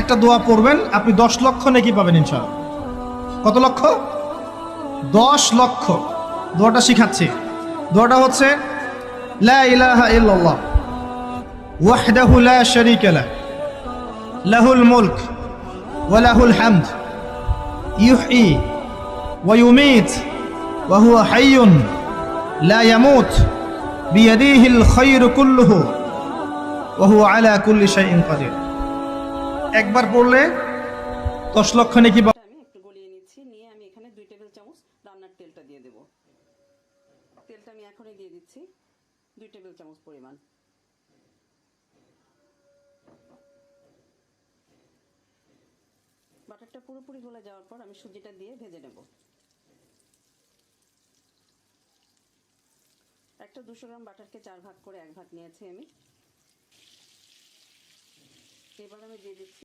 একটা দোয়া পড়বেন, আপনি 10 লক্ষ নেকি পাবেন ইনশাআল্লাহ। কত লক্ষ? 10 লক্ষ। দোয়াটা শিখাচ্ছি। দোয়াটা হচ্ছে লা ইলাহা ইল্লাল্লাহ ওয়াহদাহু লা শারীকা লাহ লাহুল মুলক ওয়া লাহুল হামদ ইউহয়ী ওয়া ইউমীত ওয়া হুয়া হাইয়্যুন লা ইয়ামুত বিয়াদিহিল খায়রু কুল্লুহু ওয়া হুয়া আলা কুল্লি শাইইন কাদির। একবার পড়লে 10 লক্ষ নেকি। আমি একটু গলিয়ে নিচ্ছি, নিয়ে আমি এখানে 2 টেবিল চামচ রান্নার তেলটা দিয়ে দেব। তেলটা আমি এখনই দিয়ে দিচ্ছি 2 টেবিল চামচ পরিমাণ। বাটারটা পুরোপুরি গলে যাওয়ার পর আমি সুজিটা দিয়ে ভেজে নেব। একটা 200 গ্রাম বাটারকে 4 ভাগ করে 1 ভাগ নিয়েছি আমি। এবার আমি দিয়ে দিচ্ছি